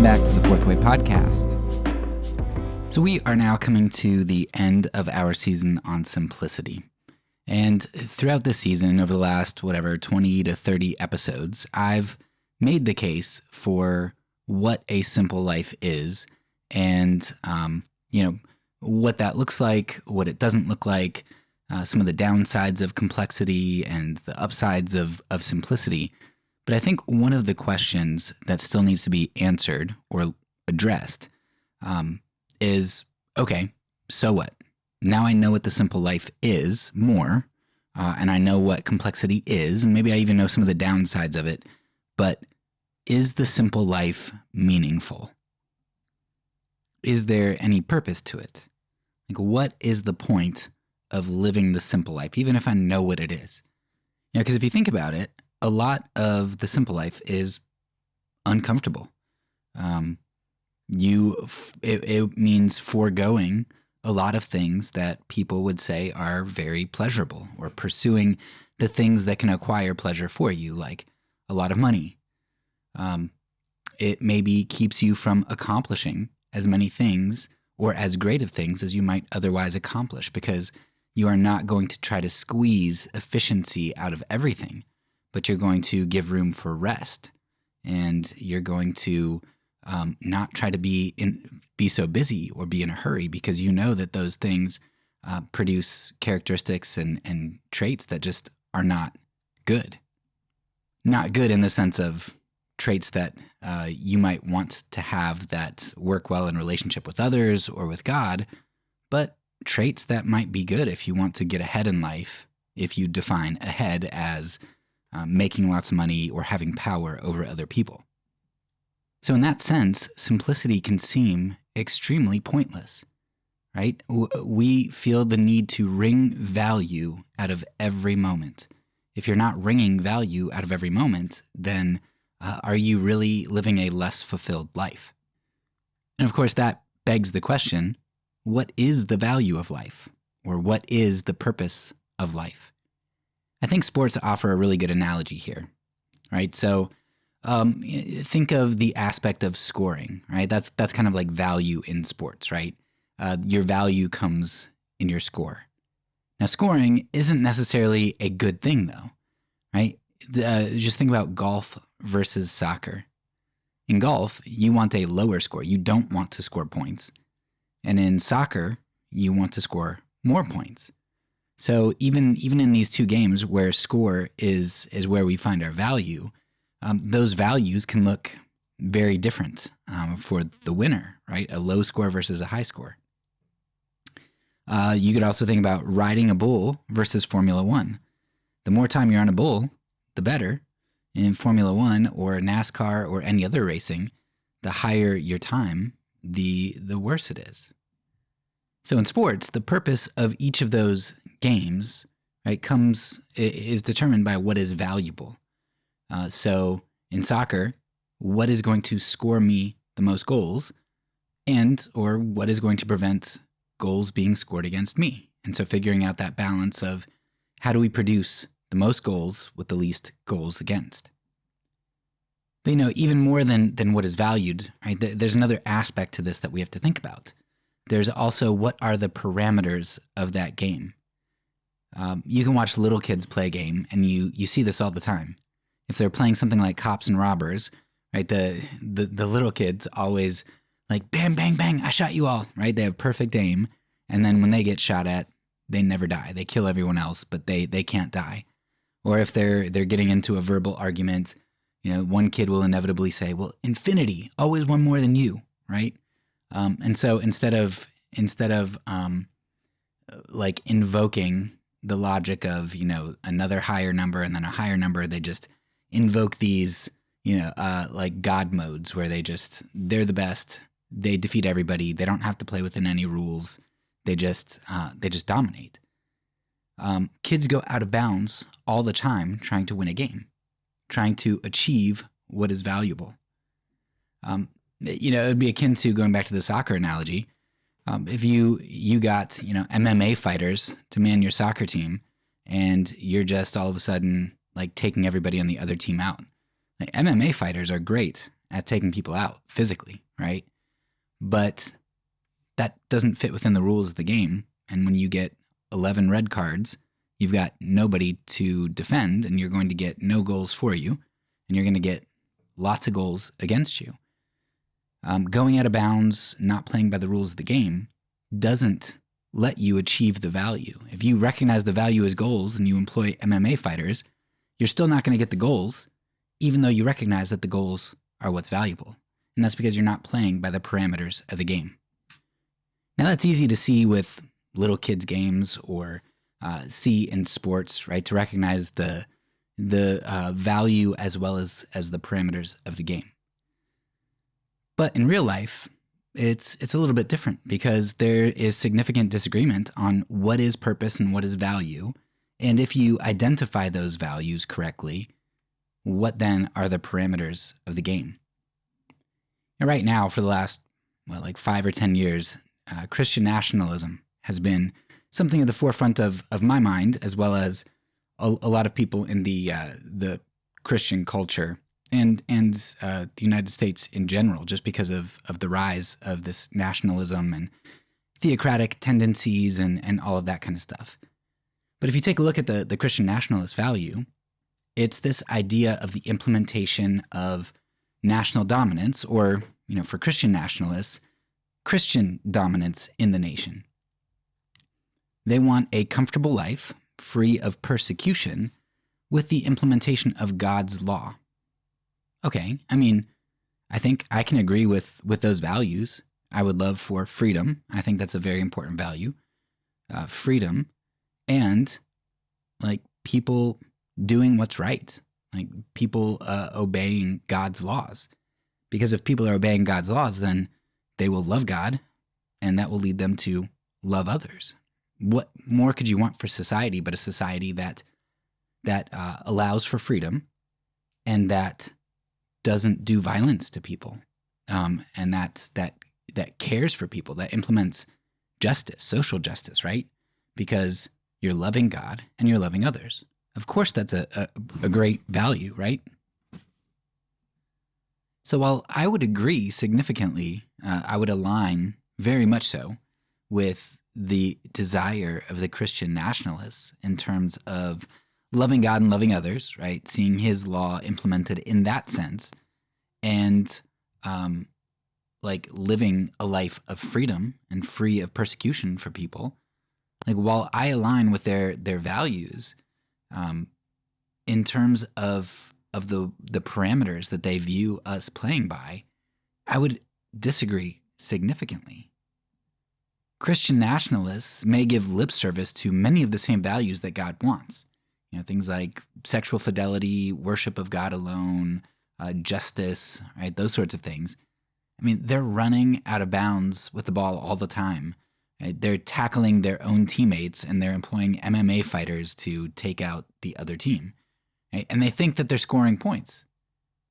Welcome back to the Fourth Way Podcast. So we are now coming to the end of our season on simplicity. And throughout this season, over the last, 20 to 30 episodes, I've made the case for what a simple life is and, what that looks like, what it doesn't look like, some of the downsides of complexity and the upsides of simplicity. But I think one of the questions that still needs to be answered or addressed is, okay, so what? Now I know what the simple life is more, and I know what complexity is, and maybe I even know some of the downsides of it, but is the simple life meaningful? Is there any purpose to it? Like, what is the point of living the simple life, even if I know what it is? Because if you think about it, a lot of the simple life is uncomfortable. It means foregoing a lot of things that people would say are very pleasurable, or pursuing the things that can acquire pleasure for you, like a lot of money. It maybe keeps you from accomplishing as many things or as great of things as you might otherwise accomplish, because you are not going to try to squeeze efficiency out of everything, but you're going to give room for rest, and you're going to not try to be so busy or be in a hurry, because you know that those things produce characteristics and traits that just are not good. Not good in the sense of traits that you might want to have that work well in relationship with others or with God, but traits that might be good if you want to get ahead in life, if you define ahead as making lots of money or having power over other people. So in that sense, simplicity can seem extremely pointless, right? We feel the need to wring value out of every moment. If you're not wringing value out of every moment, then are you really living a less fulfilled life? And of course, that begs the question, what is the value of life? Or what is the purpose of life? I think sports offer a really good analogy here, right? So think of the aspect of scoring, right? That's kind of like value in sports, right? Your value comes in your score. Now, scoring isn't necessarily a good thing, though, right? Just think about golf versus soccer. In golf, you want a lower score. You don't want to score points. And in soccer, you want to score more points. So even in these two games where score is where we find our value, those values can look very different for the winner, right? A low score versus a high score. You could also think about riding a bull versus Formula One. The more time you're on a bull, the better. In Formula One or NASCAR or any other racing, the higher your time, the worse it is. So in sports, the purpose of each of those games, right, is determined by what is valuable. So in soccer, what is going to score me the most goals, or what is going to prevent goals being scored against me? And so figuring out that balance of how do we produce the most goals with the least goals against. But even more than what is valued, right? There's another aspect to this that we have to think about. There's also, what are the parameters of that game? You can watch little kids play a game, and you see this all the time. If they're playing something like Cops and Robbers, right, the little kids always like, bam, bang, bang, I shot you all, right? They have perfect aim, and then when they get shot at, they never die. They kill everyone else, but they can't die. Or if they're getting into a verbal argument, one kid will inevitably say, well, infinity, always one more than you, right? And so instead of like invoking the logic of, another higher number and then a higher number, they just invoke these, like God modes where they're the best. They defeat everybody. They don't have to play within any rules. They just dominate. Kids go out of bounds all the time trying to win a game, trying to achieve what is valuable. It would be akin to, going back to the soccer analogy, if you got, MMA fighters to man your soccer team, and you're just all of a sudden like taking everybody on the other team out. Like, MMA fighters are great at taking people out physically, right? But that doesn't fit within the rules of the game. And when you get 11 red cards, you've got nobody to defend, and you're going to get no goals for you, and you're going to get lots of goals against you. Going out of bounds, not playing by the rules of the game, doesn't let you achieve the value. If you recognize the value as goals and you employ MMA fighters, you're still not going to get the goals, even though you recognize that the goals are what's valuable. And that's because you're not playing by the parameters of the game. Now, that's easy to see with little kids' games or see in sports, right? To recognize the value as well as the parameters of the game. But in real life, it's a little bit different because there is significant disagreement on what is purpose and what is value. And if you identify those values correctly, what then are the parameters of the game? And right now, for the last, 5 or 10 years, Christian nationalism has been something at the forefront of my mind, as well as a lot of people in the Christian culture and the United States in general, just because of the rise of this nationalism and theocratic tendencies and all of that kind of stuff. But if you take a look at the Christian nationalist value, it's this idea of the implementation of national dominance, or, for Christian nationalists, Christian dominance in the nation. They want a comfortable life, free of persecution, with the implementation of God's law. Okay, I think I can agree with those values. I would love for freedom. I think that's a very important value. Freedom and, people doing what's right. People obeying God's laws. Because if people are obeying God's laws, then they will love God, and that will lead them to love others. What more could you want for society but a society that allows for freedom and that doesn't do violence to people, and that cares for people, that implements justice, social justice, right? Because you're loving God and you're loving others. Of course, that's a great value, right? So while I would agree significantly, I would align very much so with the desire of the Christian nationalists in terms of loving God and loving others, right? Seeing his law implemented in that sense, and living a life of freedom and free of persecution for people. While I align with their values, in terms of the parameters that they view us playing by, I would disagree significantly. Christian nationalists may give lip service to many of the same values that God wants. Things like sexual fidelity, worship of God alone, justice, right? Those sorts of things. They're running out of bounds with the ball all the time. Right? They're tackling their own teammates, and they're employing MMA fighters to take out the other team. Right? And they think that they're scoring points.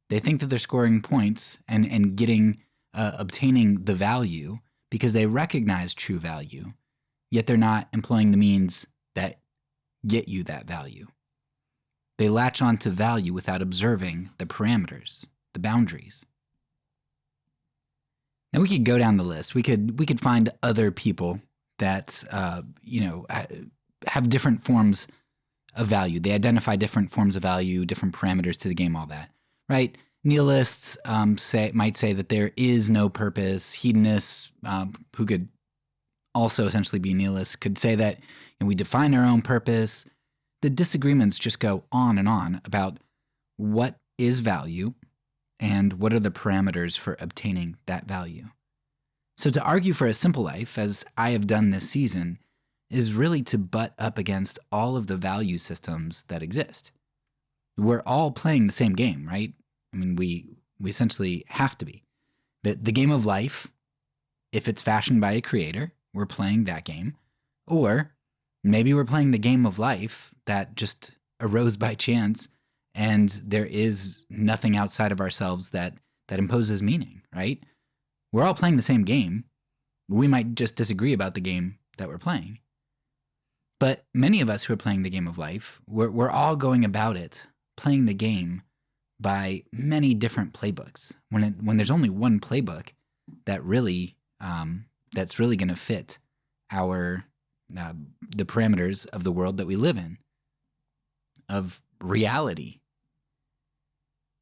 They think that they're scoring points and getting, obtaining the value because they recognize true value, yet they're not employing the means that get you that value. They latch on to value without observing the parameters, the boundaries. Now, we could go down the list. We could find other people that have different forms of value. They identify different forms of value, different parameters to the game, all that, right? Nihilists might say that there is no purpose. Hedonists, who could also essentially be nihilists, could say that we define our own purpose. The disagreements just go on and on about what is value and what are the parameters for obtaining that value. So to argue for a simple life, as I have done this season, is really to butt up against all of the value systems that exist. We're all playing the same game, right? We essentially have to be. The game of life, if it's fashioned by a creator, we're playing that game. Or maybe we're playing the game of life that just arose by chance, and there is nothing outside of ourselves that imposes meaning, right? We're all playing the same game. We might just disagree about the game that we're playing. But many of us who are playing the game of life, we're all going about it, playing the game by many different playbooks. When there's only one playbook that really that's really going to fit our the parameters of the world that we live in, of reality.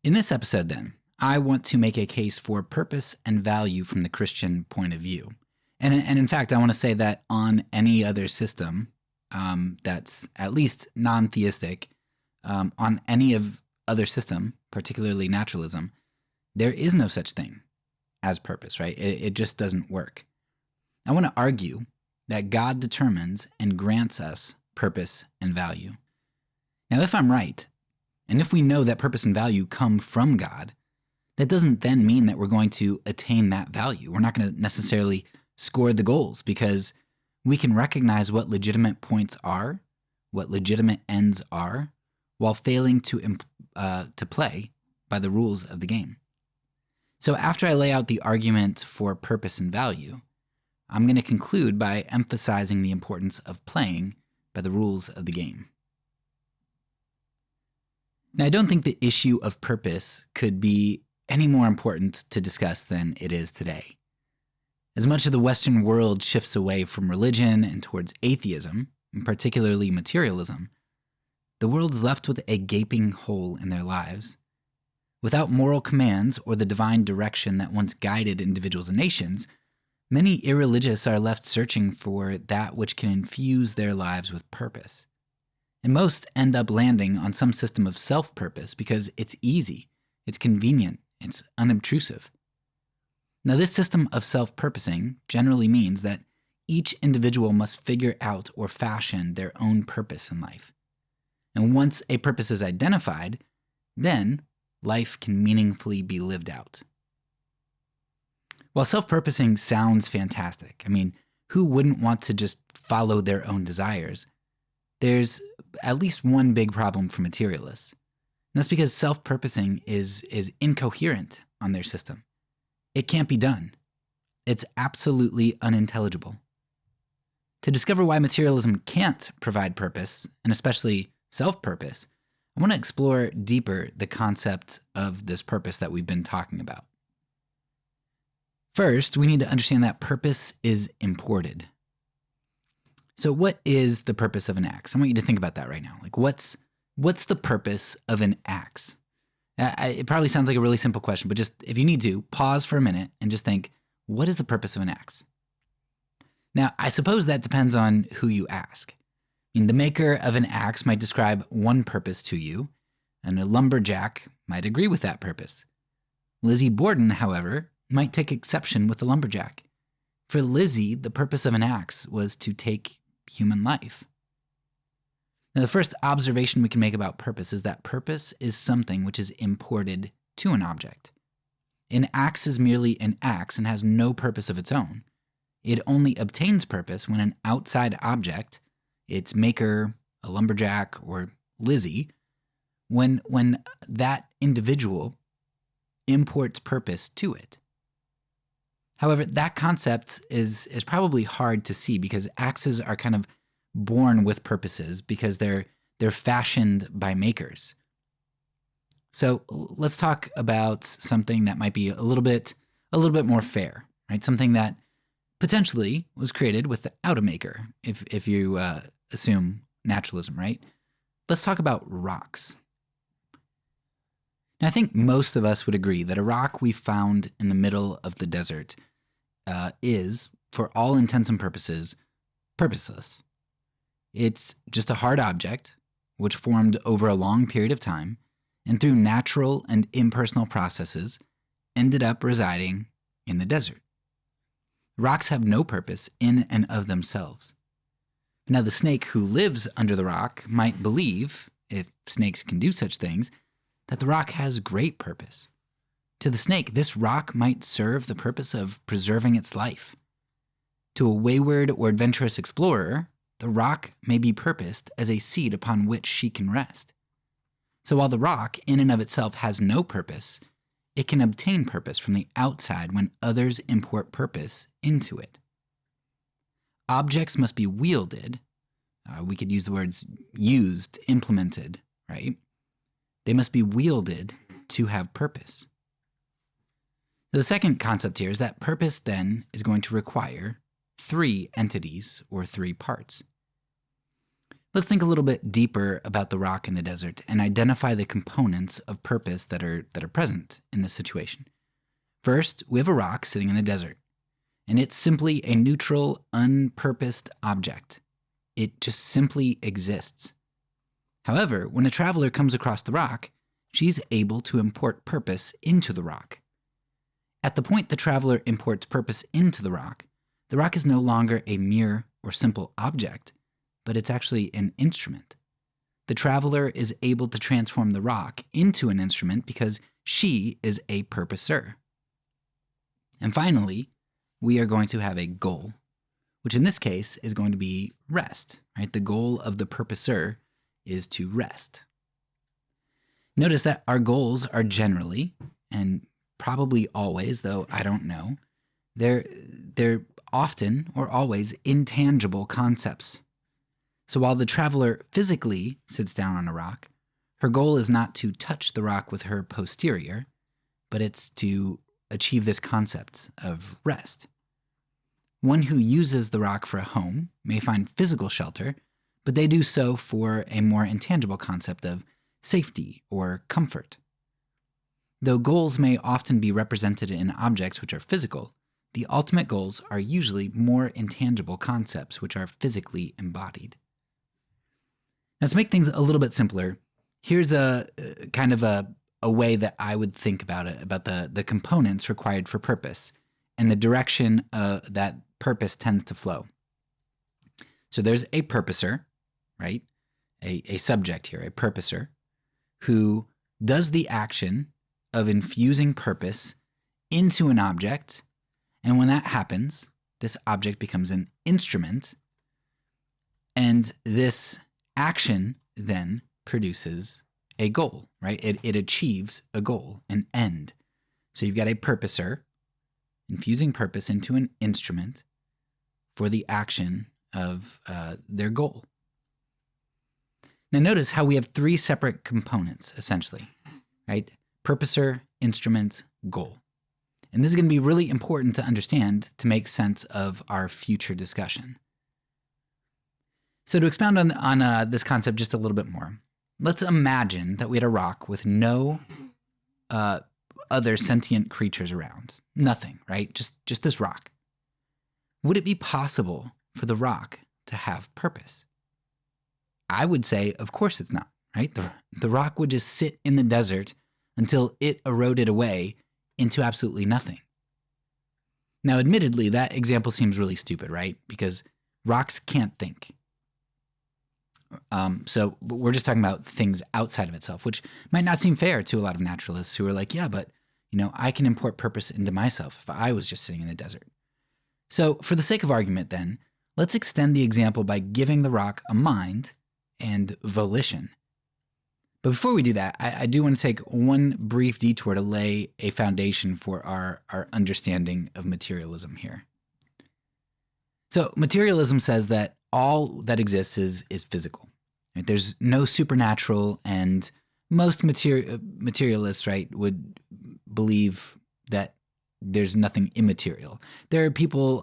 In this episode, then, I want to make a case for purpose and value from the Christian point of view. And in fact, I want to say that on any other system that's at least non-theistic, on any other system, particularly naturalism, there is no such thing as purpose, right? It just doesn't work. I want to argue that God determines and grants us purpose and value. Now, if I'm right, and if we know that purpose and value come from God, that doesn't then mean that we're going to attain that value. We're not going to necessarily score the goals, because we can recognize what legitimate points are, what legitimate ends are, while failing to play by the rules of the game. So after I lay out the argument for purpose and value, I'm going to conclude by emphasizing the importance of playing by the rules of the game. Now, I don't think the issue of purpose could be any more important to discuss than it is today. As much of the Western world shifts away from religion and towards atheism, and particularly materialism, the world is left with a gaping hole in their lives. Without moral commands or the divine direction that once guided individuals and nations, many irreligious are left searching for that which can infuse their lives with purpose. And most end up landing on some system of self-purpose because it's easy, it's convenient, it's unobtrusive. Now, this system of self-purposing generally means that each individual must figure out or fashion their own purpose in life. And once a purpose is identified, then life can meaningfully be lived out. While self-purposing sounds fantastic, I mean, who wouldn't want to just follow their own desires? There's at least one big problem for materialists. And that's because self-purposing is incoherent on their system. It can't be done. It's absolutely unintelligible. To discover why materialism can't provide purpose, and especially self-purpose, I want to explore deeper the concept of this purpose that we've been talking about. First, we need to understand that purpose is imported. So what is the purpose of an axe? I want you to think about that right now. Like, what's the purpose of an axe? It probably sounds like a really simple question, but just if you need to, pause for a minute and just think, what is the purpose of an axe? Now, I suppose that depends on who you ask. I mean, the maker of an axe might describe one purpose to you, and a lumberjack might agree with that purpose. Lizzie Borden, however, might take exception with the lumberjack. For Lizzie, the purpose of an axe was to take human life. Now, the first observation we can make about purpose is that purpose is something which is imported to an object. An axe is merely an axe and has no purpose of its own. It only obtains purpose when an outside object, its maker, a lumberjack, or Lizzie, when that individual imports purpose to it. However, that concept is probably hard to see because axes are kind of born with purposes because they're fashioned by makers. So let's talk about something that might be a little bit more fair, right? Something that potentially was created without a maker, if you assume naturalism, right? Let's talk about rocks. Now, I think most of us would agree that a rock we found in the middle of the desert is, for all intents and purposes, purposeless. It's just a hard object which formed over a long period of time and through natural and impersonal processes ended up residing in the desert. Rocks have no purpose in and of themselves. Now, the snake who lives under the rock might believe, if snakes can do such things, that the rock has great purpose. To the snake, this rock might serve the purpose of preserving its life. To a wayward or adventurous explorer, the rock may be purposed as a seat upon which she can rest. So while the rock, in and of itself, has no purpose, it can obtain purpose from the outside when others import purpose into it. Objects must be wielded. We could use the words used, implemented, right? They must be wielded to have purpose. The second concept here is that purpose then is going to require three entities or three parts. Let's think a little bit deeper about the rock in the desert and identify the components of purpose that are present in this situation. First, we have a rock sitting in the desert, and it's simply a neutral, unpurposed object. It just simply exists. However, when a traveler comes across the rock, she's able to import purpose into the rock. At the point the traveler imports purpose into the rock is no longer a mere or simple object, but it's actually an instrument. The traveler is able to transform the rock into an instrument because she is a purposer. And finally, we are going to have a goal, which in this case is going to be rest, right? The goal of the purposer is to rest. Notice that our goals are generally, and probably always, though I don't know, they're often or always intangible concepts. So while the traveler physically sits down on a rock, her goal is not to touch the rock with her posterior, but it's to achieve this concept of rest. One who uses the rock for a home may find physical shelter, but they do so for a more intangible concept of safety or comfort. Though goals may often be represented in objects which are physical, the ultimate goals are usually more intangible concepts which are physically embodied. Now, to make things a little bit simpler, here's a kind of a way that I would think about it, about the components required for purpose and the direction that purpose tends to flow. So there's a purposer, right? A subject here, a purposer, who does the action of infusing purpose into an object, and when that happens, this object becomes an instrument, and this action then produces a goal, right? It achieves a goal, an end. So you've got a purposer infusing purpose into an instrument for the action of their goal. Now notice how we have three separate components, essentially, right? Purposer, instrument, goal. And this is going to be really important to understand to make sense of our future discussion. So to expound on this concept just a little bit more, let's imagine that we had a rock with no other sentient creatures around. Nothing, right? Just this rock. Would it be possible for the rock to have purpose? I would say, of course it's not, right? The rock would just sit in the desert until it eroded away into absolutely nothing. Now, admittedly, that example seems really stupid, right? Because rocks can't think. So we're just talking about things outside of itself, which might not seem fair to a lot of naturalists who are like, yeah, but I can import purpose into myself if I was just sitting in the desert. So for the sake of argument then, let's extend the example by giving the rock a mind and volition. But before we do that, I do want to take one brief detour to lay a foundation for our understanding of materialism here. So materialism says that all that exists is physical. Right? There's no supernatural, and most materialists, right, would believe that there's nothing immaterial. There are people,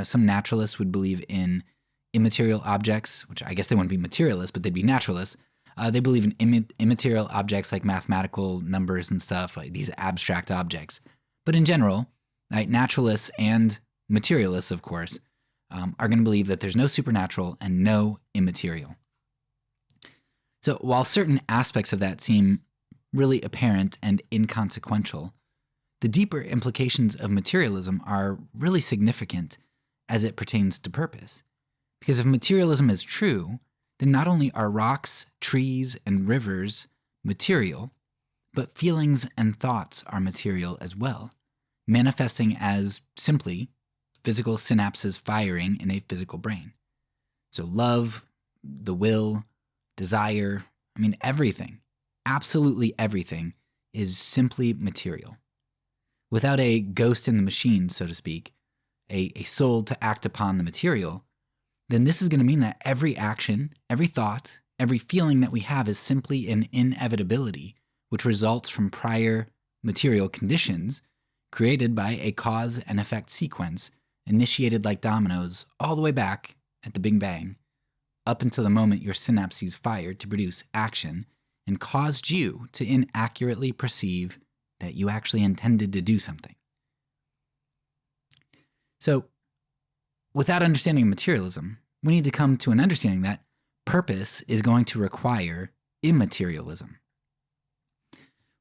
some naturalists would believe in immaterial objects, which I guess they wouldn't be materialists, but they'd be naturalists. They believe in immaterial objects like mathematical numbers and stuff, like these abstract objects. But in general, right, naturalists and materialists, of course, are going to believe that there's no supernatural and no immaterial. So while certain aspects of that seem really apparent and inconsequential, the deeper implications of materialism are really significant as it pertains to purpose. Because if materialism is true, then not only are rocks, trees, and rivers material, but feelings and thoughts are material as well, manifesting as simply physical synapses firing in a physical brain. So love, the will, desire, everything, absolutely everything is simply material. Without a ghost in the machine, so to speak, a soul to act upon the material, then this is going to mean that every action, every thought, every feeling that we have is simply an inevitability which results from prior material conditions created by a cause and effect sequence initiated like dominoes all the way back at the Big Bang, up until the moment your synapses fired to produce action and caused you to inaccurately perceive that you actually intended to do something. So, without understanding materialism, we need to come to an understanding that purpose is going to require immaterialism.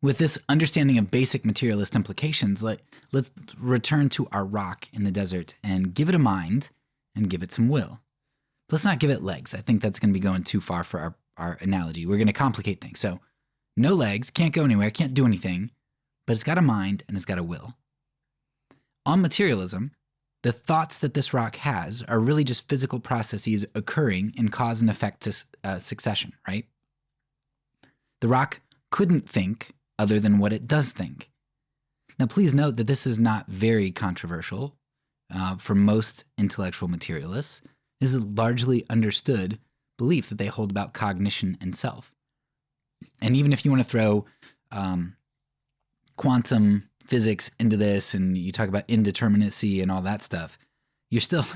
With this understanding of basic materialist implications, let's return to our rock in the desert and give it a mind and give it some will. Let's not give it legs. I think that's going to be going too far for our analogy. We're going to complicate things. So, no legs, can't go anywhere, can't do anything, but it's got a mind and it's got a will. On materialism, the thoughts that this rock has are really just physical processes occurring in cause and effect succession, right? The rock couldn't think other than what it does think. Now, please note that this is not very controversial for most intellectual materialists. This is a largely understood belief that they hold about cognition and self. And even if you want to throw quantum physics into this and you talk about indeterminacy and all that stuff, you're still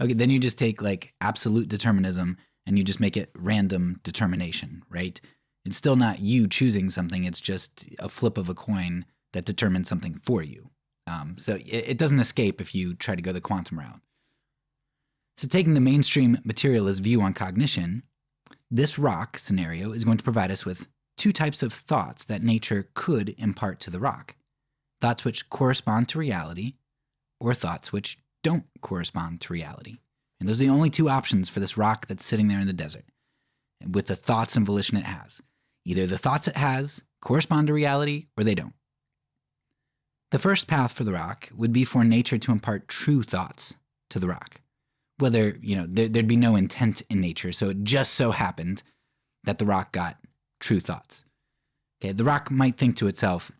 okay. Then you just take like absolute determinism and you just make it random determination, right? It's still not you choosing something. It's just a flip of a coin that determines something for you. So it doesn't escape if you try to go the quantum route. So taking the mainstream materialist view on cognition, this rock scenario is going to provide us with two types of thoughts that nature could impart to the rock. Thoughts which correspond to reality, or thoughts which don't correspond to reality. And those are the only two options for this rock that's sitting there in the desert, with the thoughts and volition it has. Either the thoughts it has correspond to reality, or they don't. The first path for the rock would be for nature to impart true thoughts to the rock. Whether, there'd be no intent in nature, so it just so happened that the rock got true thoughts. Okay, the rock might think to itself,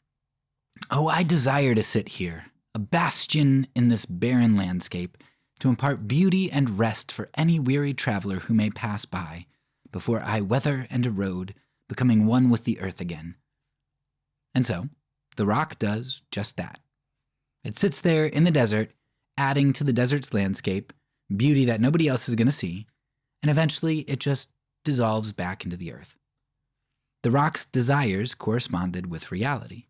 "Oh, I desire to sit here, a bastion in this barren landscape, to impart beauty and rest for any weary traveler who may pass by, before I weather and erode, becoming one with the earth again." And so, the rock does just that. It sits there in the desert, adding to the desert's landscape beauty that nobody else is going to see, and eventually it just dissolves back into the earth. The rock's desires corresponded with reality.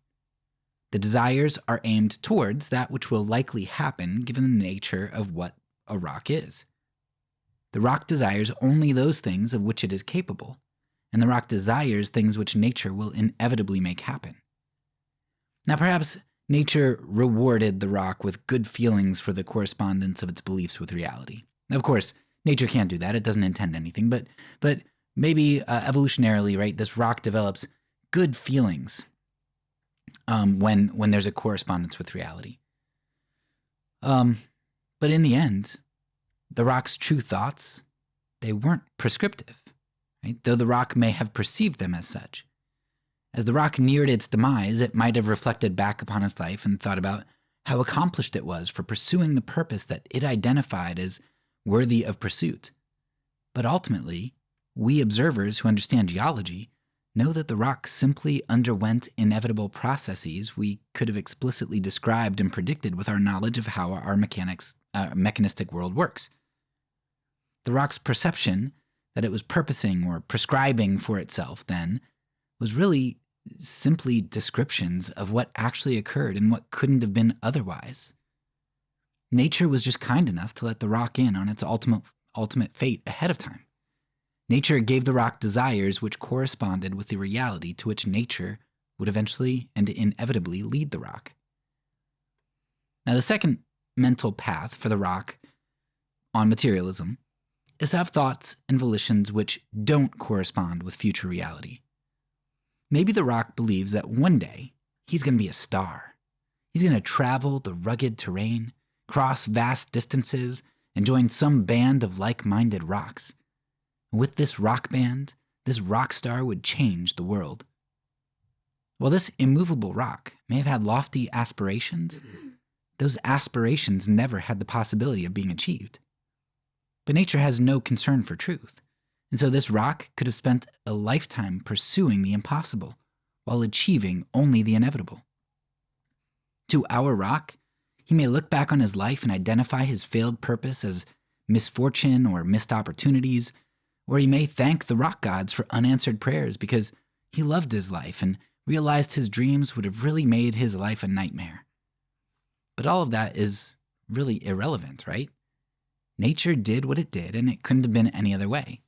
The desires are aimed towards that which will likely happen given the nature of what a rock is. The rock desires only those things of which it is capable, and the rock desires things which nature will inevitably make happen. Now, perhaps nature rewarded the rock with good feelings for the correspondence of its beliefs with reality. Of course, nature can't do that. It doesn't intend anything, but maybe evolutionarily, right, this rock develops good feelings when there's a correspondence with reality. But in the end, the rock's true thoughts, they weren't prescriptive, right? Though the rock may have perceived them as such. As the rock neared its demise, it might have reflected back upon its life and thought about how accomplished it was for pursuing the purpose that it identified as worthy of pursuit. But ultimately, we observers who understand geology know that the rock simply underwent inevitable processes we could have explicitly described and predicted with our knowledge of how our mechanistic world works. The rock's perception that it was purposing or prescribing for itself then was really simply descriptions of what actually occurred and what couldn't have been otherwise. Nature was just kind enough to let the rock in on its ultimate fate ahead of time. Nature gave the rock desires which corresponded with the reality to which nature would eventually and inevitably lead the rock. Now, the second mental path for the rock on materialism is to have thoughts and volitions which don't correspond with future reality. Maybe the rock believes that one day he's going to be a star. He's going to travel the rugged terrain, cross vast distances, and join some band of like-minded rocks. With this rock band, this rock star would change the world. While this immovable rock may have had lofty aspirations, those aspirations never had the possibility of being achieved. But nature has no concern for truth. And so this rock could have spent a lifetime pursuing the impossible, while achieving only the inevitable. To our rock, he may look back on his life and identify his failed purpose as misfortune or missed opportunities, or he may thank the rock gods for unanswered prayers because he loved his life and realized his dreams would have really made his life a nightmare. But all of that is really irrelevant, right? Nature did what it did, and it couldn't have been any other way.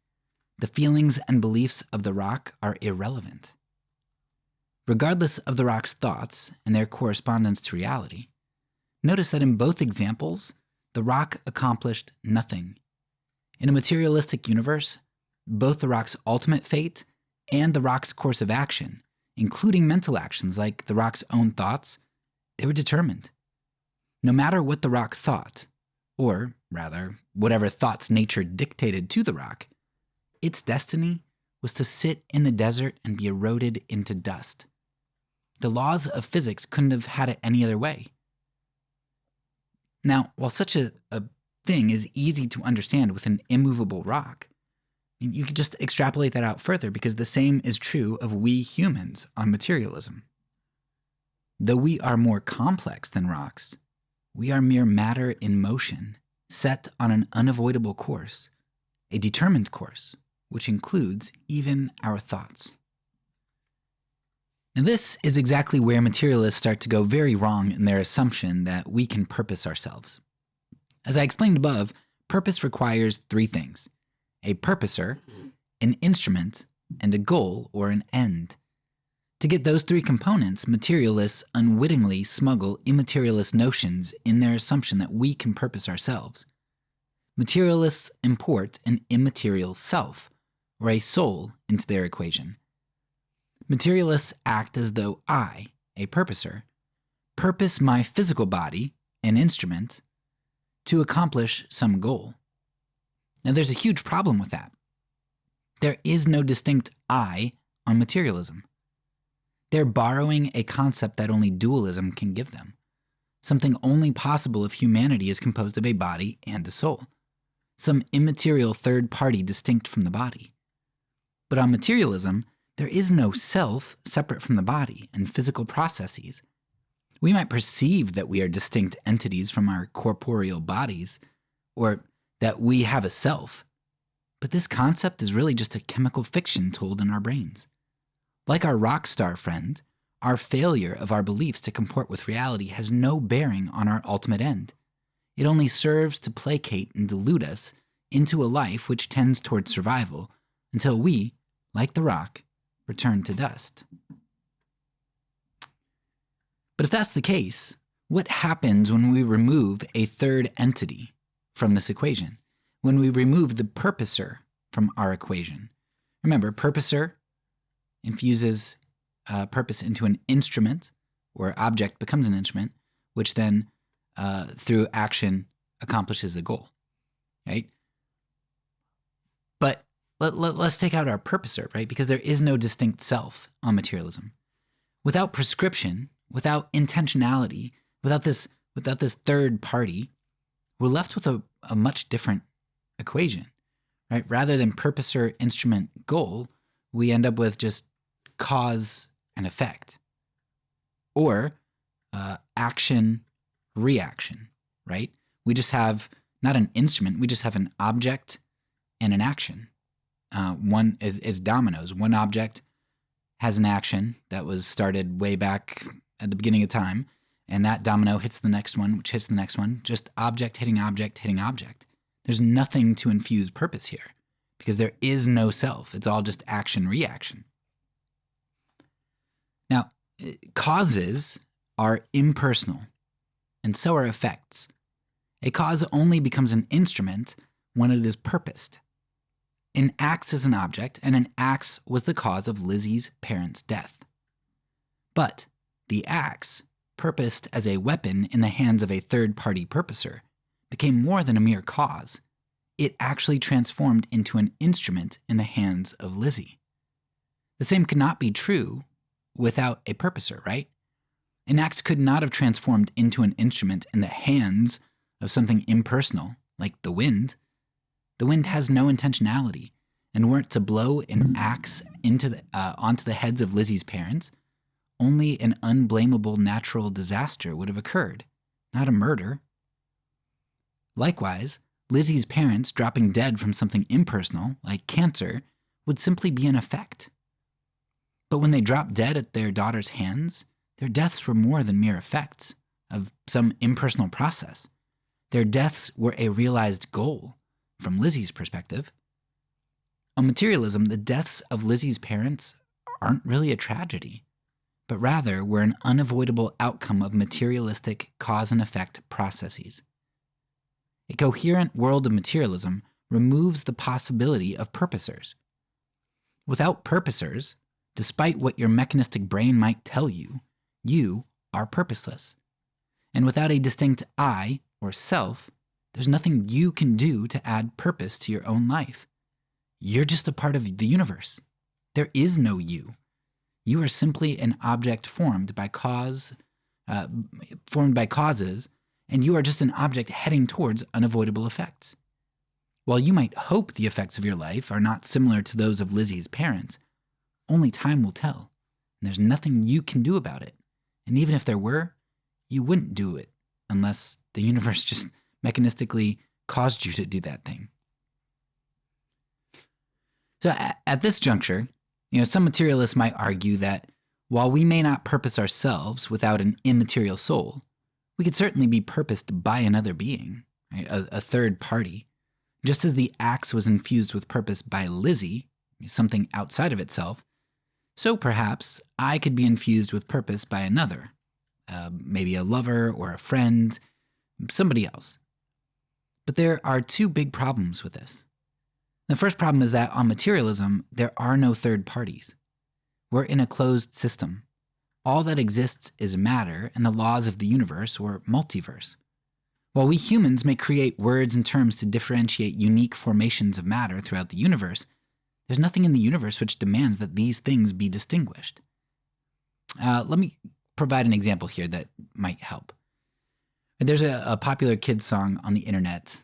The feelings and beliefs of the rock are irrelevant. Regardless of the rock's thoughts and their correspondence to reality, notice that in both examples, the rock accomplished nothing. In a materialistic universe, both the rock's ultimate fate and the rock's course of action, including mental actions like the rock's own thoughts, they were determined. No matter what the rock thought, or rather, whatever thoughts nature dictated to the rock, its destiny was to sit in the desert and be eroded into dust. The laws of physics couldn't have had it any other way. Now, while such a thing is easy to understand with an immovable rock, you could just extrapolate that out further because the same is true of we humans on materialism. Though we are more complex than rocks, we are mere matter in motion, set on an unavoidable course, a determined course, which includes even our thoughts. Now, this is exactly where materialists start to go very wrong in their assumption that we can purpose ourselves. As I explained above, purpose requires three things: a purposer, an instrument, and a goal or an end. To get those three components, materialists unwittingly smuggle immaterialist notions in their assumption that we can purpose ourselves. Materialists import an immaterial self, or a soul, into their equation. Materialists act as though I, a purposer, purpose my physical body, an instrument, to accomplish some goal. Now, there's a huge problem with that. There is no distinct I on materialism. They're borrowing a concept that only dualism can give them, something only possible if humanity is composed of a body and a soul, some immaterial third party distinct from the body. But on materialism, there is no self separate from the body and physical processes. We might perceive that we are distinct entities from our corporeal bodies, or that we have a self, but this concept is really just a chemical fiction told in our brains. Like our rock star friend, our failure of our beliefs to comport with reality has no bearing on our ultimate end. It only serves to placate and delude us into a life which tends towards survival until we, like the rock, return to dust. But if that's the case, what happens when we remove a third entity from this equation? When we remove the purposer from our equation? Remember, purposer infuses purpose into an instrument, or object becomes an instrument, which then, through action, accomplishes a goal, right? But let's take out our purposer, right? Because there is no distinct self on materialism. Without prescription, without intentionality, without this third party, we're left with a much different equation, right? Rather than purposer, instrument, goal, we end up with just cause and effect, or action, reaction, right? We just have not an instrument, we just have an object and an action. One is dominoes. One object has an action that was started way back at the beginning of time, and that domino hits the next one, which hits the next one, just object hitting object hitting object. There's nothing to infuse purpose here because there is no self. It's all just action, reaction. Now, causes are impersonal, and so are effects. A cause only becomes an instrument when it is purposed. An axe is an object, and an axe was the cause of Lizzie's parents' death. But the axe, purposed as a weapon in the hands of a third-party purposer, became more than a mere cause. It actually transformed into an instrument in the hands of Lizzie. The same could not be true without a purposer, right? An axe could not have transformed into an instrument in the hands of something impersonal, like the wind. The wind has no intentionality, and were it to blow an axe onto the heads of Lizzie's parents, only an unblamable natural disaster would have occurred, not a murder. Likewise, Lizzie's parents dropping dead from something impersonal, like cancer, would simply be an effect. But when they dropped dead at their daughter's hands, their deaths were more than mere effects of some impersonal process. Their deaths were a realized goal, from Lizzie's perspective. On materialism, the deaths of Lizzie's parents aren't really a tragedy, but rather were an unavoidable outcome of materialistic cause and effect processes. A coherent world of materialism removes the possibility of purposers. Without purposers, despite what your mechanistic brain might tell you, you are purposeless. And without a distinct I, or self, there's nothing you can do to add purpose to your own life. You're just a part of the universe. There is no you. You are simply an object formed by causes, and you are just an object heading towards unavoidable effects. While you might hope the effects of your life are not similar to those of Lizzie's parents, only time will tell, and there's nothing you can do about it. And even if there were, you wouldn't do it unless the universe just mechanistically caused you to do that thing. So at this juncture, some materialists might argue that while we may not purpose ourselves without an immaterial soul, we could certainly be purposed by another being, right? A third party. Just as the axe was infused with purpose by Lizzie, something outside of itself, so perhaps I could be infused with purpose by another, maybe a lover or a friend, somebody else. But there are two big problems with this. The first problem is that on materialism, there are no third parties. We're in a closed system. All that exists is matter and the laws of the universe or multiverse. While we humans may create words and terms to differentiate unique formations of matter throughout the universe, there's nothing in the universe which demands that these things be distinguished. Let me provide an example here that might help. There's a popular kids song on the internet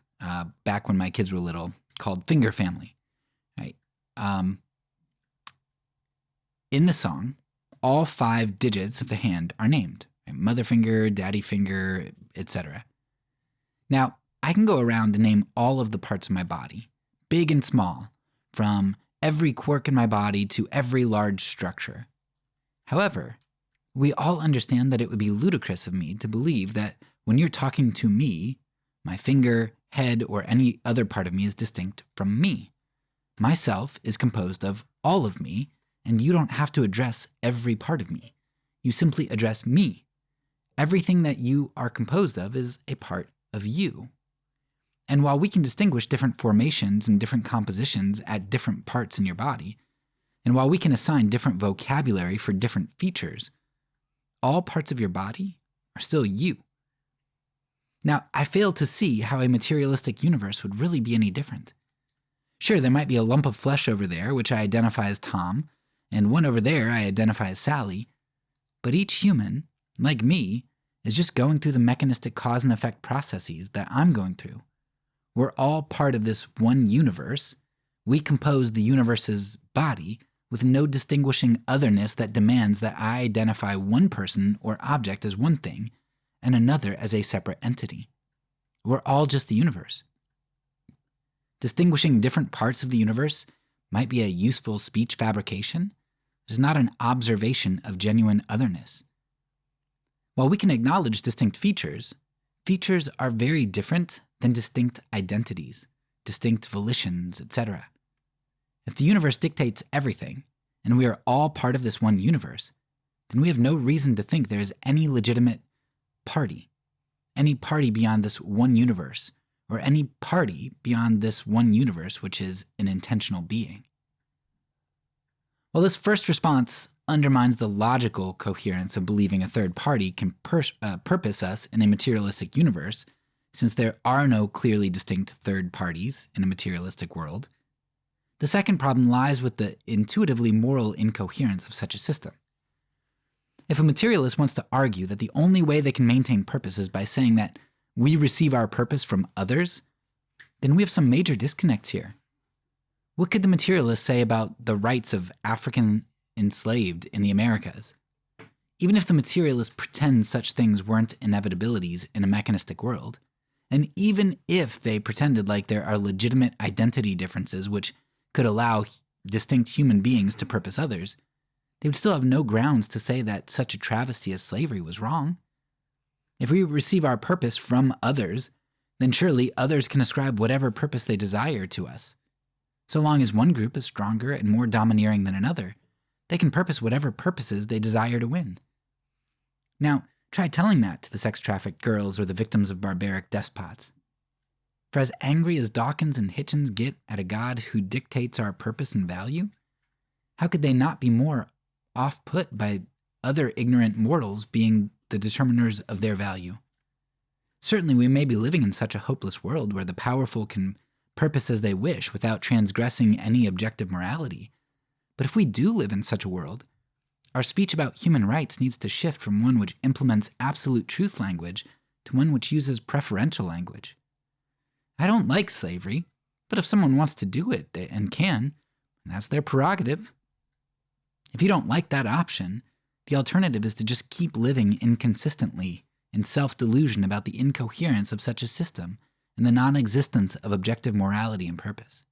back when my kids were little called Finger Family. Right? In the song, all 5 digits of the hand are named. Right? Mother finger, daddy finger, etc. Now, I can go around and name all of the parts of my body, big and small, from every quirk in my body to every large structure. However, we all understand that it would be ludicrous of me to believe that when you're talking to me, my finger, head, or any other part of me is distinct from me. Myself is composed of all of me, and you don't have to address every part of me. You simply address me. Everything that you are composed of is a part of you. And while we can distinguish different formations and different compositions at different parts in your body, and while we can assign different vocabulary for different features, all parts of your body are still you. Now, I fail to see how a materialistic universe would really be any different. Sure, there might be a lump of flesh over there, which I identify as Tom, and one over there I identify as Sally, but each human, like me, is just going through the mechanistic cause and effect processes that I'm going through. We're all part of this one universe. We compose the universe's body with no distinguishing otherness that demands that I identify one person or object as one thing and another as a separate entity. We're all just the universe. Distinguishing different parts of the universe might be a useful speech fabrication. It is not an observation of genuine otherness. While we can acknowledge distinct features, features are very different than distinct identities, distinct volitions, etc. If the universe dictates everything, and we are all part of this one universe, then we have no reason to think there is any legitimate party, any party beyond this one universe, or any party beyond this one universe which is an intentional being. While this first response undermines the logical coherence of believing a third party can purpose us in a materialistic universe, since there are no clearly distinct third parties in a materialistic world, the second problem lies with the intuitively moral incoherence of such a system. If a materialist wants to argue that the only way they can maintain purpose is by saying that we receive our purpose from others, then we have some major disconnects here. What could the materialist say about the rights of African enslaved in the Americas? even if the materialist pretends such things weren't inevitabilities in a mechanistic world, and even if they pretended like there are legitimate identity differences which could allow distinct human beings to purpose others, they would still have no grounds to say that such a travesty as slavery was wrong. If we receive our purpose from others, then surely others can ascribe whatever purpose they desire to us. So long as one group is stronger and more domineering than another, they can purpose whatever purposes they desire to win. Now, try telling that to the sex-trafficked girls or the victims of barbaric despots. For as angry as Dawkins and Hitchens get at a God who dictates our purpose and value, how could they not be more off-put by other ignorant mortals being the determiners of their value? Certainly we may be living in such a hopeless world where the powerful can purpose as they wish without transgressing any objective morality. But if we do live in such a world, our speech about human rights needs to shift from one which implements absolute truth language to one which uses preferential language. I don't like slavery, but if someone wants to do it and can, that's their prerogative. If you don't like that option, the alternative is to just keep living inconsistently in self-delusion about the incoherence of such a system and the non-existence of objective morality and purpose.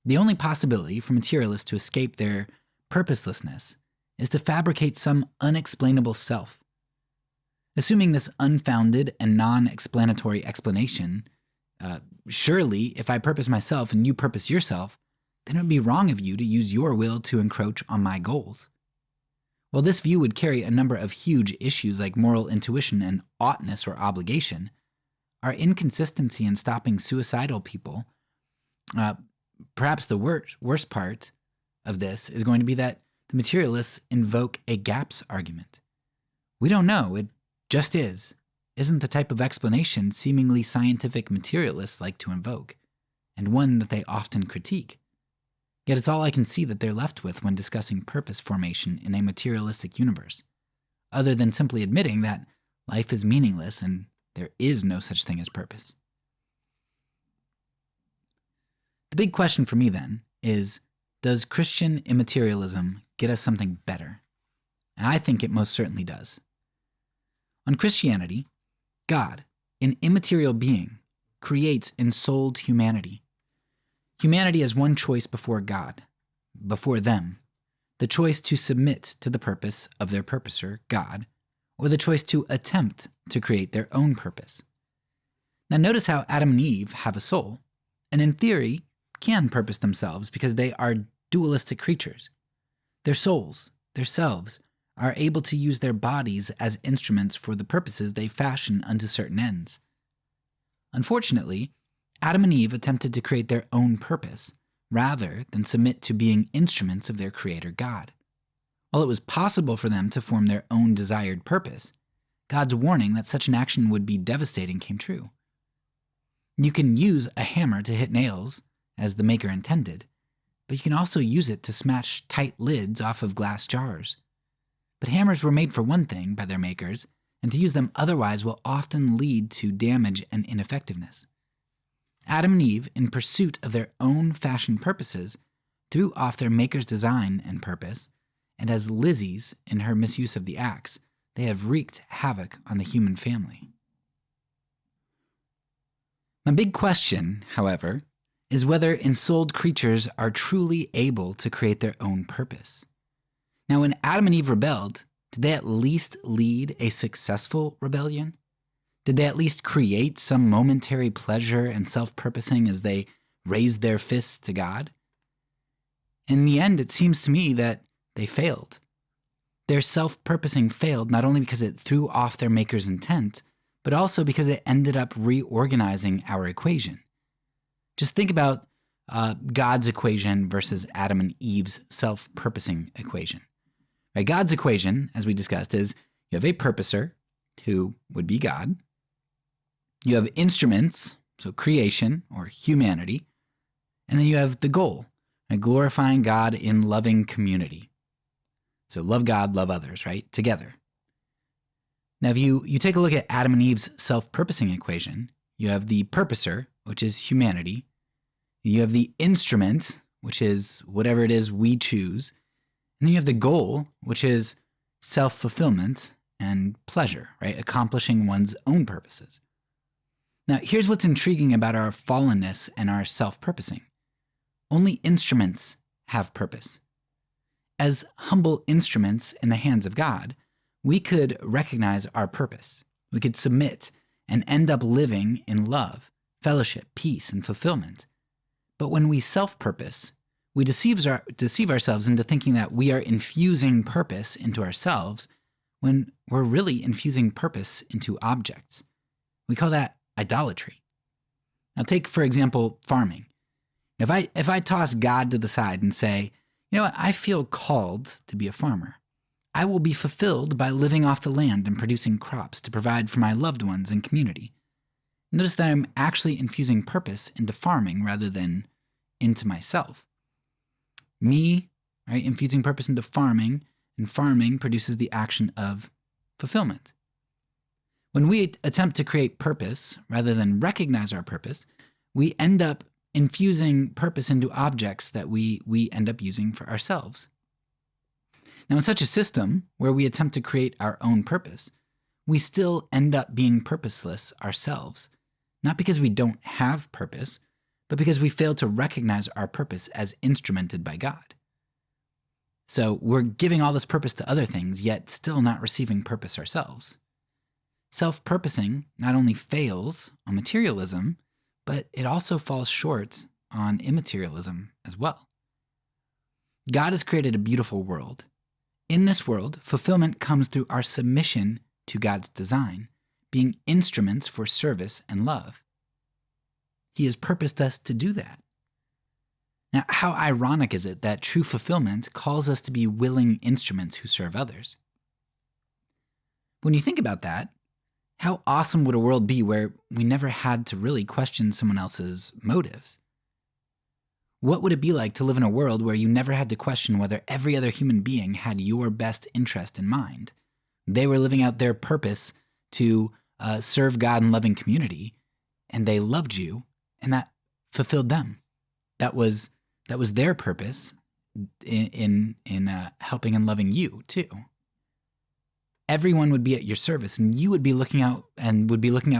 The only possibility for materialists to escape their purposelessness is to fabricate some unexplainable self. Assuming this unfounded and non-explanatory explanation, surely if I purpose myself and you purpose yourself, then it would be wrong of you to use your will to encroach on my goals. While this view would carry a number of huge issues like moral intuition and oughtness or obligation, our inconsistency in stopping suicidal people, perhaps the worst part of this is going to be that the materialists invoke a gaps argument. We don't know, it just isn't the type of explanation seemingly scientific materialists like to invoke, and one that they often critique. Yet it's all I can see that they're left with when discussing purpose formation in a materialistic universe, other than simply admitting that life is meaningless and there is no such thing as purpose. The big question for me then is, does Christian immaterialism get us something better? And I think it most certainly does. On Christianity, God, an immaterial being, creates ensouled humanity. Humanity has one choice before God, before them, the choice to submit to the purpose of their purposer, God, or the choice to attempt to create their own purpose. Now notice how Adam and Eve have a soul, and in theory can purpose themselves because they are dualistic creatures. Their souls, their selves, are able to use their bodies as instruments for the purposes they fashion unto certain ends. Unfortunately, Adam and Eve attempted to create their own purpose, rather than submit to being instruments of their Creator God. While it was possible for them to form their own desired purpose, God's warning that such an action would be devastating came true. You can use a hammer to hit nails, as the maker intended, but you can also use it to smash tight lids off of glass jars. But hammers were made for one thing by their makers, and to use them otherwise will often lead to damage and ineffectiveness. Adam and Eve, in pursuit of their own fashioned purposes, threw off their maker's design and purpose, and as Lizzie's in her misuse of the axe, they have wreaked havoc on the human family. My big question, however, is whether ensouled creatures are truly able to create their own purpose. Now, when Adam and Eve rebelled, did they at least lead a successful rebellion? Did they at least create some momentary pleasure and self-purposing as they raised their fists to God? In the end, it seems to me that they failed. Their self-purposing failed not only because it threw off their maker's intent, but also because it ended up reorganizing our equation. Just think about God's equation versus Adam and Eve's self-purposing equation. Right? God's equation, as we discussed, is you have a purposer, who would be God. You have instruments, so creation or humanity. And then you have the goal, right? Glorifying God in loving community. So love God, love others, right? Together. Now, if you take a look at Adam and Eve's self-purposing equation, you have the purposer, which is humanity. You have the instrument, which is whatever it is we choose. And then you have the goal, which is self-fulfillment and pleasure, right? Accomplishing one's own purposes. Now, here's what's intriguing about our fallenness and our self-purposing. Only instruments have purpose. As humble instruments in the hands of God, we could recognize our purpose. We could submit and end up living in love, fellowship, peace, and fulfillment. But when we self-purpose, we deceive ourselves into thinking that we are infusing purpose into ourselves when we're really infusing purpose into objects. We call that idolatry. Now take, for example, farming. If I toss God to the side and say, you know what, I feel called to be a farmer. I will be fulfilled by living off the land and producing crops to provide for my loved ones and community. Notice that I'm actually infusing purpose into farming rather than into myself. Me, right, infusing purpose into farming, and farming produces the action of fulfillment. When we attempt to create purpose rather than recognize our purpose, we end up infusing purpose into objects that we end up using for ourselves. Now, in such a system where we attempt to create our own purpose, we still end up being purposeless ourselves, not because we don't have purpose, but because we fail to recognize our purpose as instrumented by God. So we're giving all this purpose to other things, yet still not receiving purpose ourselves. Self-purposing not only fails on materialism, but it also falls short on immaterialism as well. God has created a beautiful world. In this world, fulfillment comes through our submission to God's design, being instruments for service and love. He has purposed us to do that. Now, how ironic is it that true fulfillment calls us to be willing instruments who serve others? When you think about that, how awesome would a world be where we never had to really question someone else's motives? What would it be like to live in a world where you never had to question whether every other human being had your best interest in mind? They were living out their purpose to serve God in loving community, and they loved you, and that fulfilled them. That was their purpose in helping and loving you too. Everyone would be at your service, and you would be looking out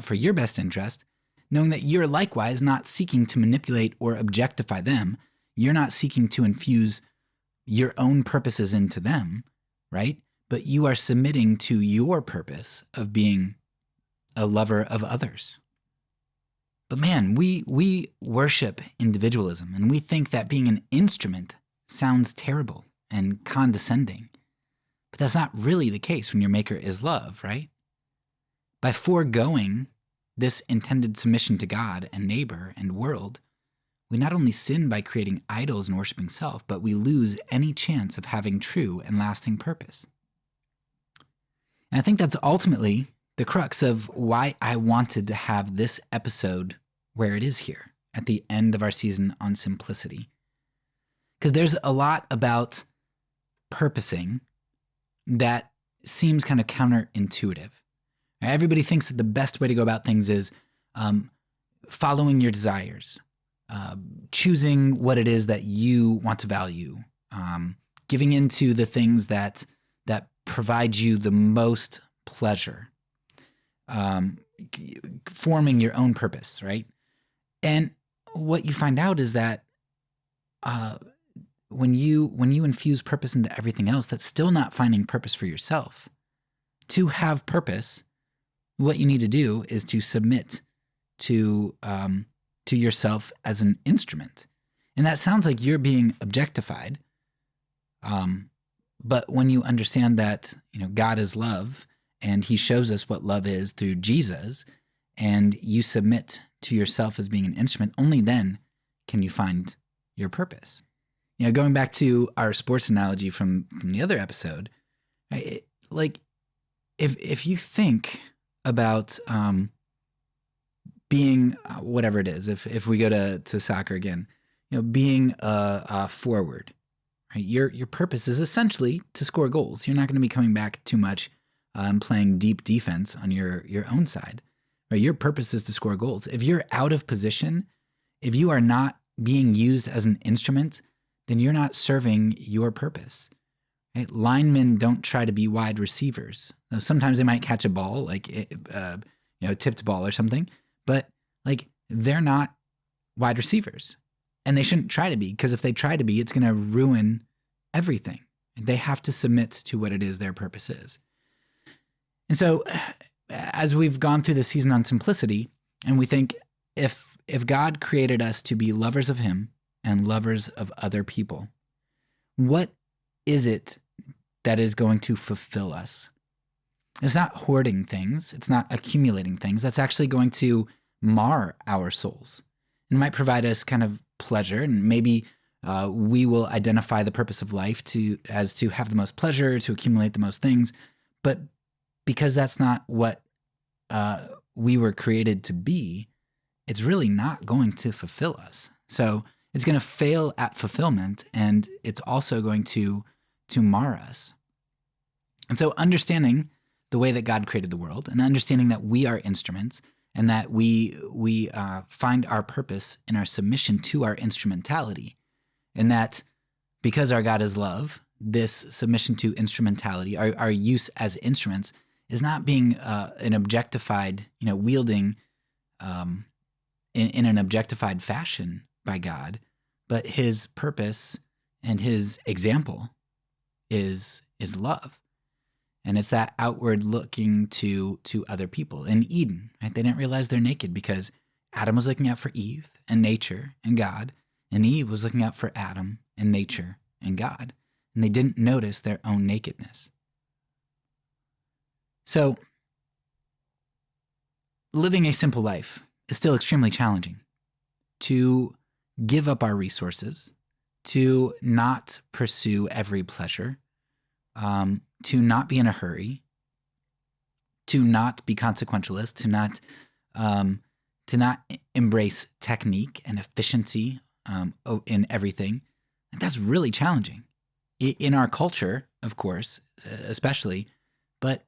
for your best interest, knowing that you're likewise not seeking to manipulate or objectify them. You're not seeking to infuse your own purposes into them, right? But you are submitting to your purpose of being a lover of others. But man, we worship individualism, and we think that being an instrument sounds terrible and condescending. But that's not really the case when your maker is love, right? By foregoing this intended submission to God and neighbor and world, we not only sin by creating idols and worshiping self, but we lose any chance of having true and lasting purpose. And I think that's ultimately the crux of why I wanted to have this episode where it is here at the end of our season on simplicity. Because there's a lot about purposing that seems kind of counterintuitive. Everybody thinks that the best way to go about things is following your desires, choosing what it is that you want to value, giving into the things that provide you the most pleasure, forming your own purpose, right? And what you find out is that when you infuse purpose into everything else, that's still not finding purpose for yourself. To have purpose, what you need to do is to submit to yourself as an instrument. And that sounds like you're being objectified. But when you understand that, God is love, and he shows us what love is through Jesus, and you submit to yourself as being an instrument, only then can you find your purpose. Going back to our sports analogy from the other episode, right? Like if you think about being whatever it is, if we go to soccer again, being a forward, right? Your purpose is essentially to score goals. You're not going to be coming back too much and playing deep defense on your own side, right? Your purpose is to score goals. If you're out of position, if you are not being used as an instrument, then you're not serving your purpose. Right? Linemen don't try to be wide receivers. Now, sometimes they might catch a ball, like a tipped ball or something, but like they're not wide receivers, and they shouldn't try to be, because if they try to be, it's going to ruin everything. They have to submit to what it is their purpose is. And so, as we've gone through the season on simplicity, and we think if God created us to be lovers of Him and lovers of other people, what is it that is going to fulfill us? It's not hoarding things. It's not accumulating things. That's actually going to mar our souls. It might provide us kind of pleasure, and maybe we will identify the purpose of life as to have the most pleasure, to accumulate the most things. But because that's not what we were created to be, it's really not going to fulfill us. So it's going to fail at fulfillment, and it's also going to mar us. And so understanding the way that God created the world, and understanding that we are instruments, and that we find our purpose in our submission to our instrumentality, and that because our God is love, this submission to instrumentality, our use as instruments, is not being an objectified, wielding in an objectified fashion by God, but His purpose and His example is love. And it's that outward looking to other people. In Eden, right? They didn't realize they're naked because Adam was looking out for Eve and nature and God, and Eve was looking out for Adam and nature and God. And they didn't notice their own nakedness. So, living a simple life is still extremely challenging. To give up our resources, to not pursue every pleasure, to not be in a hurry, to not be consequentialist, to not embrace technique and efficiency in everything. And that's really challenging in our culture, of course, especially, but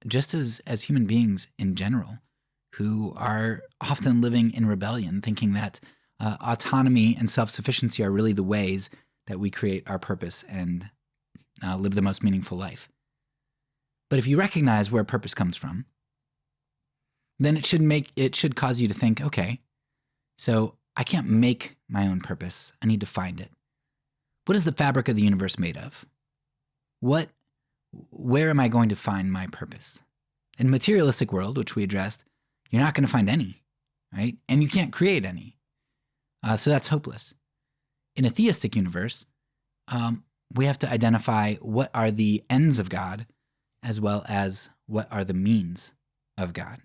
just as human beings in general, who are often living in rebellion, thinking that autonomy and self-sufficiency are really the ways that we create our purpose and live the most meaningful life. But if you recognize where purpose comes from, then it should cause you to think, okay, so I can't make my own purpose. I need to find it. What is the fabric of the universe made of? Where am I going to find my purpose? In a materialistic world, which we addressed, you're not going to find any, right? And you can't create any. So that's hopeless. In a theistic universe, we have to identify what are the ends of God as well as what are the means of God.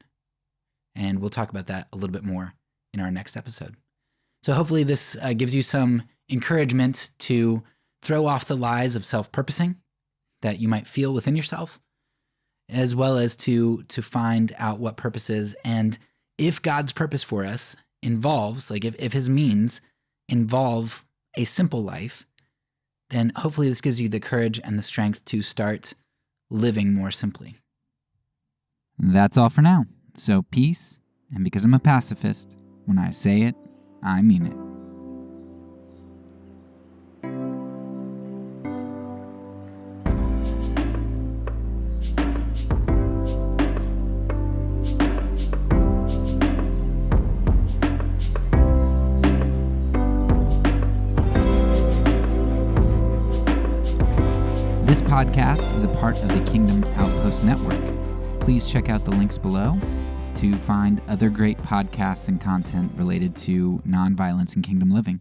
And we'll talk about that a little bit more in our next episode. So hopefully this gives you some encouragement to throw off the lies of self-purposing that you might feel within yourself, as well as to find out what purpose is. And if God's purpose for us involves, like if His means involve a simple life, then hopefully this gives you the courage and the strength to start living more simply. That's all for now. So peace, and because I'm a pacifist, when I say it, I mean it. This podcast is a part of the Kingdom Outpost Network. Please check out the links below to find other great podcasts and content related to nonviolence and kingdom living.